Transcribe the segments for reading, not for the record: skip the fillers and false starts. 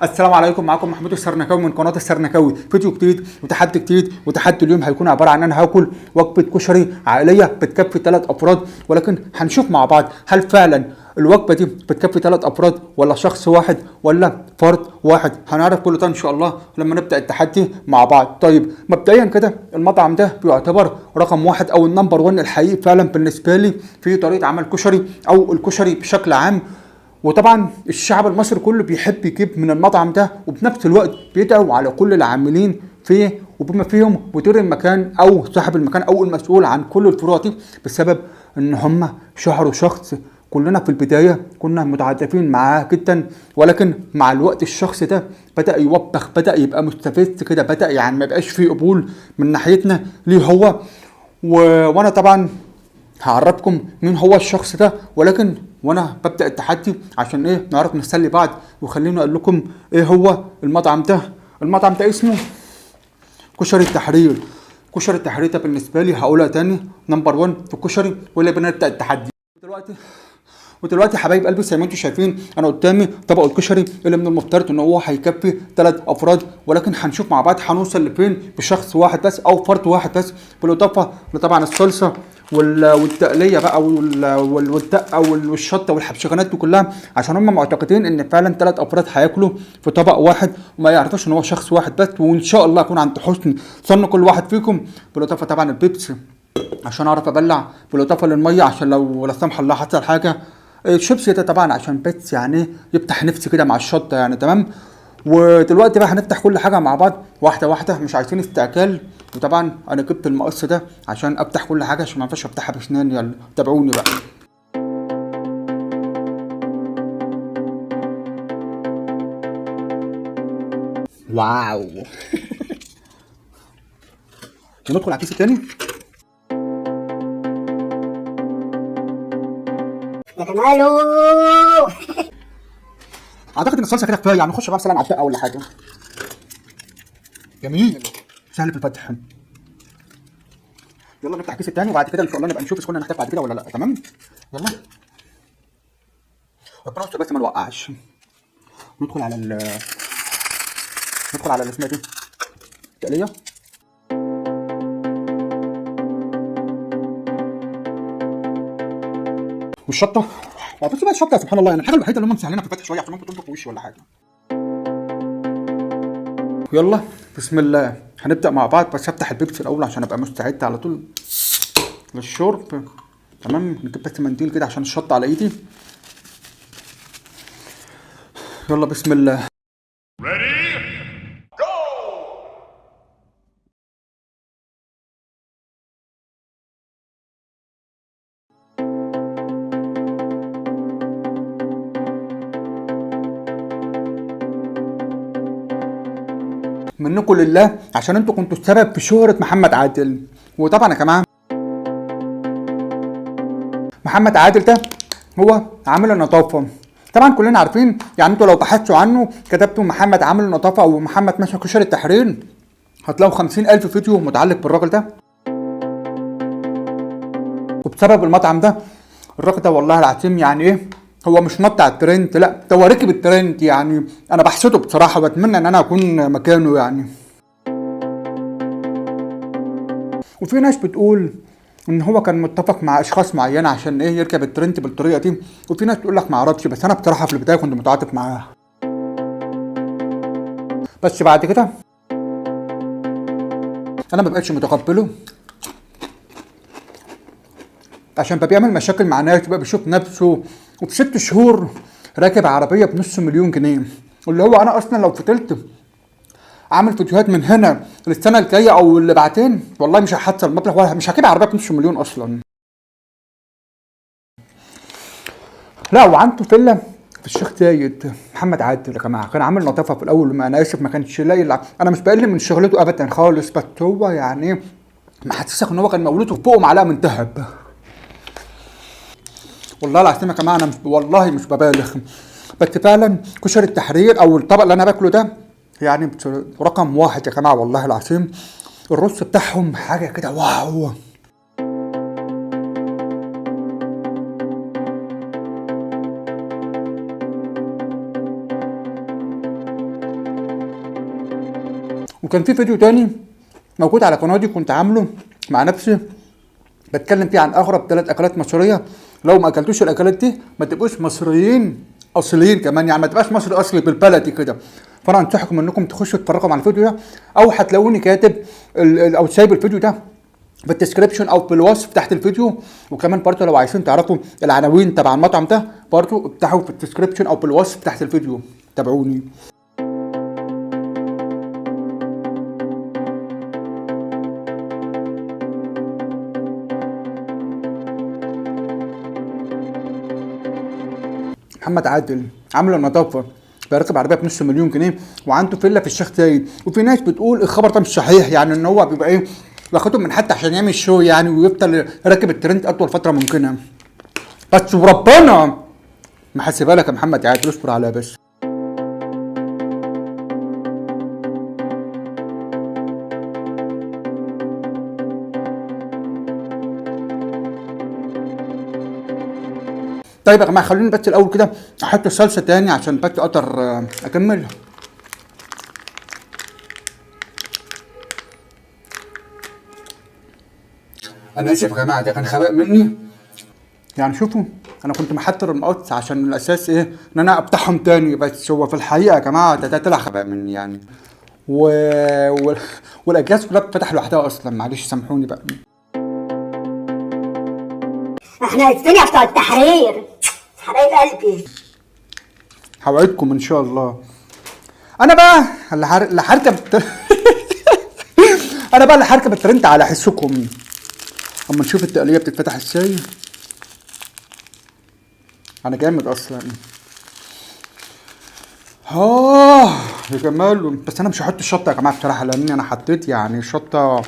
السلام عليكم، معاكم محمود السرنكاوي من قناه السرنكاوي. فيديو جديد وتحدي جديد. وتحدي اليوم هيكون عباره عن ان انا هاكل وجبه كشري عائليه بتكفي 3 افراد، ولكن هنشوف مع بعض هل فعلا الوجبه دي بتكفي 3 افراد ولا شخص واحد ولا فرد واحد. هنعرف كل ده ان شاء الله لما نبدا التحدي مع بعض. طيب مبدئيا كده المطعم ده بيعتبر رقم واحد او النمبر 1 الحقيقي فعلا بالنسبه لي في طريقه عمل كشري او الكشري بشكل عام. وطبعا الشعب المصري كله بيحب يجيب من المطعم ده، وبنفس الوقت بيدعوا على كل العاملين فيه وبما فيهم مدير المكان او صاحب المكان او المسؤول عن كل الفروع دي، بسبب ان هم شهروا شخص كلنا في البداية كنا متعاطفين معاه جدا، ولكن مع الوقت الشخص ده بدأ يوبخ، بدأ يبقى مستفز كده، بدأ يعني ما يبقاش فيه قبول من ناحيتنا ليه هو. وانا طبعا هعرفكم مين هو الشخص ده، ولكن وانا ببدا التحدي عشان ايه نعرف نسلي بعض. وخليني اقول لكم ايه هو المطعم ده. المطعم ده اسمه كشري التحرير. كشري التحرير ده بالنسبه لي هقولها تاني نمبر 1 في الكشري، ولا بنبدا التحدي ودلوقتي يا حبايب قلبي زي ما انتم شايفين انا قدامي طبق الكشري اللي من المفترض ان هو هيكفي 3 افراد، ولكن هنشوف مع بعض هنوصل لفين بشخص واحد بس او فرد واحد بس، بالاضافه لطبعا الصلصه والتقليه بقى والدقه والشطه والحبشغانات دي كلها، عشان هم معتقدين ان فعلا 3 افراد هياكلوا في طبق واحد وما يعرفوش ان هو شخص واحد بس. وان شاء الله اكون عند حسن ظن كل واحد فيكم، بالاضافه طبعا البيبسي عشان اعرف ابلع، بالاضافه للميه عشان لو لا سمح الله حصل حاجه، الشيبسي ده طبعا عشان بس يعني يفتح نفسي كده مع الشطه يعني تمام. ودلوقتي بقى هنفتح كل حاجه مع بعض واحده واحده، مش عايزين استعجال. وطبعا انا جبت المقص ده عشان افتح كل حاجه، عشان ما ينفعش افتحها بسناني. يلا تابعوني بقى. واو. ندخل على الكيس التاني. يا جمالو. اعتقد ان الصلصه كده كفايه، يعني نخش بقى مثلا على الدقه ولا حاجه. جميل، سهل في الفتح. يلا نفتح الكيس التاني، وبعد كده ان شاء الله نبقى نشوف اذا كنا نحتاج بعد كده ولا لا. تمام يلا. ربنا يستر بس ما نوقعش. ندخل على ندخل على اللي اسمها دي التقليه. والشطه. بس بقى الشطه سبحان الله يعني الحاجه الوحيده اللي هم مسهلينها في الفتح شويه عشان ممكن تنفخ في وشي ولا حاجه. يلا بسم الله هنبدا مع بعض، بس افتح البيبسي الاول عشان ابقى مستعد على طول للشرب. تمام، نجيب بس منديل كده عشان الشطه على ايدي. يلا بسم الله. منكم لله، عشان انتوا كنتوا السبب في شهرة محمد عادل. وطبعا يا جماعه محمد عادل ده هو عامل النظافه. طبعا كلنا عارفين، يعني انتوا لو بحثتوا عنه كتبتوا محمد عامل النظافه او محمد مثلا كشري التحرير هتلاقوا 50,000 فيديو متعلق بالراجل ده. وبسبب المطعم ده الراجل ده والله العظيم يعني ايه، هو مش نط على الترند، لا ده هو ركب الترند. يعني انا بحسده بصراحه واتمنى ان انا اكون مكانه يعني. وفي ناس بتقول ان هو كان متفق مع اشخاص معينه عشان ايه يركب الترند بالطريقه دي، وفي ناس تقول لك ما اعرفش، بس انا بصراحه في البدايه كنت متعاطف معاه، بس بعد كده انا ما بقتش متقبله، عشان بقى بيعمل مشاكل مع ناس، بقى بيشوف نفسه. وفي 6 شهور راكب عربيه بنص مليون جنيه، واللي هو انا اصلا لو فضلت عامل فيديوهات من هنا للسنه الجايه او اللي بعدين والله مش هحصل المبلغ، ولا مش هجيب عربيه بنص مليون اصلا. لا وعنده فيلا في الشيخ زايد. محمد عادل يا جماعه كان عامل نظافه في الاول، ما انا اسف ما كانش لاقي انا مش بقلل من شغلته ابدا خالص، بس هو يعني محسسك ان هو كان مولود وفوقه معلقه من ذهب. والله العظيم يا جماعه انا والله مش ببالغ، بس فعلا كشري التحرير او الطبق اللي انا باكله ده يعني رقم واحد يا جماعه والله العظيم. الرز بتاعهم حاجه كده واو. وكان في فيديو تاني موجود على قناتي كنت عامله مع نفسي بتكلم فيه عن اغرب 3 اكلات مصريه. لو ما اكلتوش الاكلات دي ما تبقوش مصريين اصليين كمان، يعني ما تبقاش مصري اصلي بالبلدي كده. فانا انصحكم انكم تخشوا تتفرجوا على الفيديو ده، او هتلاقوني كاتب او سايب الفيديو ده في الديسكربشن او في الوصف تحت الفيديو. وكمان برضه لو عايزين تعرفوا العناوين تبع المطعم ده برضه افتحوا في الديسكربشن او في الوصف تحت الفيديو، تابعوني. محمد عادل عامل النظافه بيركب عربيه بنص مليون جنيه وعنده فيلا في الشيخ زايد، وفي ناس بتقول الخبر ده مش صحيح، يعني ان هو بيبقى ايه واخدهم من حد عشان يعمل شو يعني ويفضل راكب الترند اطول فتره ممكنه. بس وربنا ما حاسبها لك يا محمد عادل، اصبر عليها بس. طيب يا جماعه خلوني بس الاول كده احط الصلصه تاني عشان بس اقدر اكمل. انا اسف يا جماعه ده كان خباء مني، يعني شوفوا انا كنت محضر المقص عشان الاساس ايه ان انا افتحهم تاني، بس هو في الحقيقه يا جماعه ده طلع خباء مني يعني و... والاجهزه كلها بتفتح لوحدها اصلا، معلش سامحوني بقى. احنا الدنيا بتوع التحرير حبايب قلبي. هوعدكم ان شاء الله. انا بقى اللي هركب انا بقى اللي هركب الترند على حسكم. اما نشوف التقليه بتتفتح ازاي. انا جامد اصلا. يا جمال، بس انا مش هحط الشطه يا جماعه بصراحه، لان انا حطيت يعني الشطه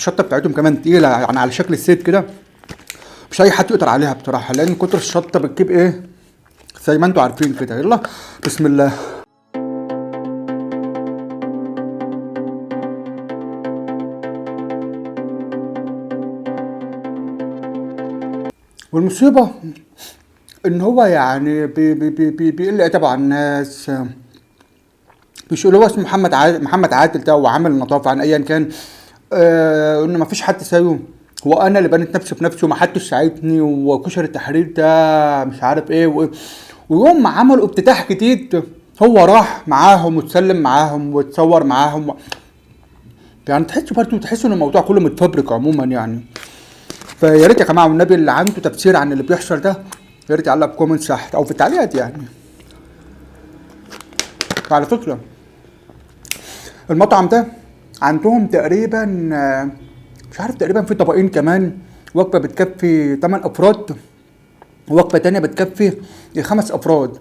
بتاعتهم كمان تقيله يعني على شكل الزيت كده، مش اي حد يقدر عليها بصراحه، لان كتر الشطه بتجيب ايه زي ما انتوا عارفين كده. يلا بسم الله. والمصيبه ان هو يعني بيقل ادبه على الناس. مش اللي هو اسمه محمد عادل ده وعامل النظافه عن ايا كان، انه ما فيش حد زيه، هو انا اللي بنيت نفسي بنفسي وما حدش ساعدني، وكشري التحرير ده مش عارف ايه ويوم ما عملوا افتتاح جديد هو راح معاهم واتسلم معاهم واتصور معاهم، يعني تحسوا ان الموضوع كله متفبرك عموما يعني. فيا ريت يا جماعه والنبي اللي عنده تفسير عن اللي بيحصل ده يا ريت يعلق كومنت تحت او في التعليقات يعني. وعلى فكره المطعم ده عندهم تقريبا مش عارف تقريبا في طبقين كمان، وجبه بتكفي 8 افراد ووجبه تانية بتكفي 5 افراد.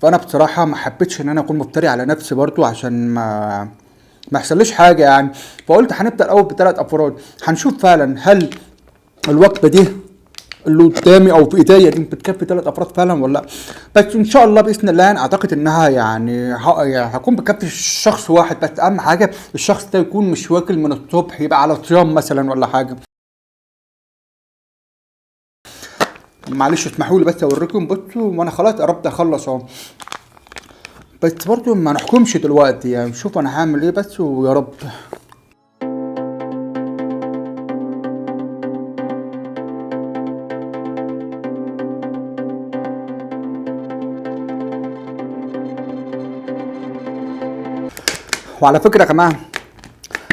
فانا بصراحه ما حبيتش ان انا اكون مفتري على نفسي برضو عشان ما يحصليش حاجه يعني، فقلت هنبدا الاول ب3 افراد، هنشوف فعلا هل الوجبه دي اللي قدامي او في ايديا دي بتكفي 3 افراد فعلا ولا لا. بس ان شاء الله باذن الله انا اعتقد انها يعني هكون بكفي شخص واحد، بس اهم حاجه الشخص ده يكون مش واكل من الصبح، يبقى على صيام مثلا ولا حاجه. معلش اسمحوا لي بس اوريكم، بصوا وانا خلاص قربت اخلص اهو، بس برضو ما نحكمش دلوقتي يعني، شوف انا هعمل ايه بس ويا رب. وعلى فكره يا جماعه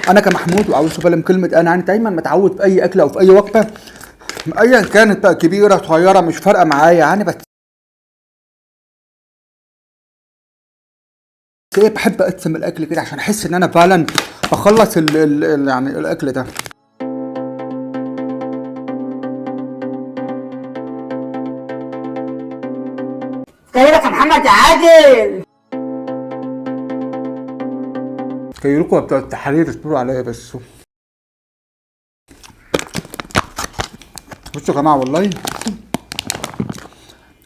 انا كمحمود وعاوز افهم كلمه انا يعني دايما متعود في اي اكله او في اي وجبه ايا كانت بقى كبيره صغيره مش فارقه معايا يعني، بس ايه بحب اقسم الاكل كده عشان احس ان انا فعلا بخلص يعني الاكل ده. كيفك يا محمد عادل؟ كيلكم بتوع التحرير اصبروا عليا بس. بصوا يا جماعه والله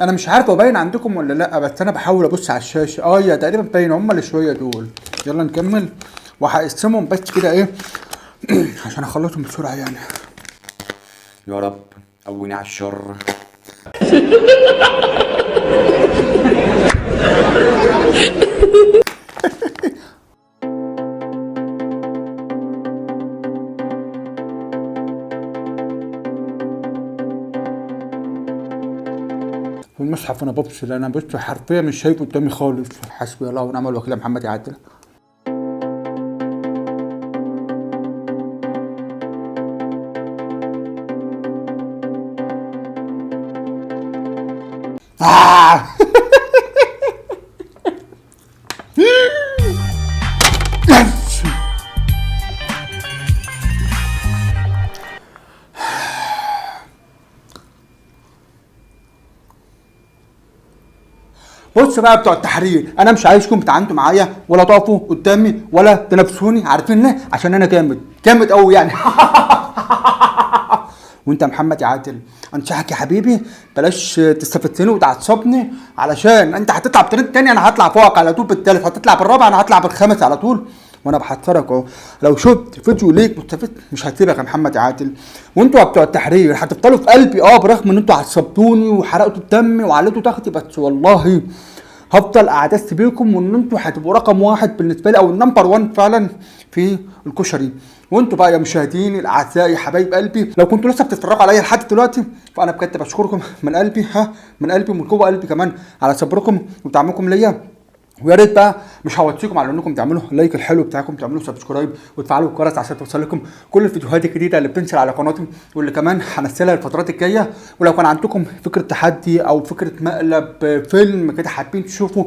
انا مش عارف هو باين عندكم ولا لا، بس انا بحاول ابص على الشاشه يا تقريبا باين هما اللي شويه دول. يلا نكمل وهقسمهم بس كده ايه عشان اخلصهم بسرعه يعني. يا رب قويني على الشر. المصحف وانا بفصل، انا بص حرفيا مش شايف قدامي خالص. حسبي الله ونعم الوكيل يا محمد يا عادل. بص بقى بتوع التحرير، انا مش عايزكم تتعاندوا معايا ولا تقفوا قدامي ولا تنافسوني. عارفين ليه؟ عشان انا جامد قوي يعني. وانت يا محمد يا عادل انصحك يا حبيبي بلاش تستفزني وتعصبني، علشان انت هتطلع بترند تاني انا هطلع فوقك على طول بالتالت، هتطلع بالرابع انا هطلع بالخامس على طول. وانا بحذرك اهو، لو شفت فيديو ليك مستفز مش هسيبك يا محمد يا عادل. وانتوا بتوع التحرير هتفضلوا في قلبي برغم ان انتوا عصبتوني وحرقتوا دمي وعليتوا طاقتي، بس والله هفضل اعتز بيكم وان انتوا هتبقوا رقم واحد بالنسبه لي او النمبر 1 فعلا في الكشري. وانتوا بقى يا مشاهديني الاعزاء يا حبايب قلبي، لو كنتوا لسه بتتفرجوا عليا لحد دلوقتي فانا بجد بشكركم من قلبي، من قلبي ومن جوه قلبي كمان على صبركم ودعمكم ليا. ويا ريت بقى مش هوصيكم على انكم تعملوا اللايك الحلو بتاعكم، تعملوا سبسكرايب وتفعلوا الجرس عشان توصل لكم كل الفيديوهات الجديده اللي بتنزل على قناتي واللي كمان هنزلها الفترات الجايه. ولو كان عندكم فكره تحدي او فكره مقلب فيلم كده حابين تشوفوا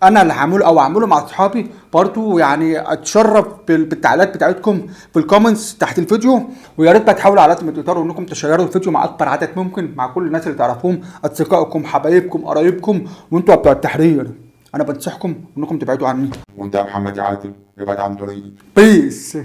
انا اللي هعمله او اعمله مع اصحابي برضو، يعني اتشرف بالتعليقات بتاعتكم في الكومنتس تحت الفيديو. ويا ريت بقى تحاولوا على قد ما تقدروا انكم تشيروا الفيديو مع اكبر عدد ممكن، مع كل الناس اللي تعرفوهم، اصدقائكم حبايبكم قرايبكم. وانتوا بتوع التحرير انا بنصحكم انكم تبعدوا عني. وانت يا محمد يا عادل ابعد عن طريقي. بيس.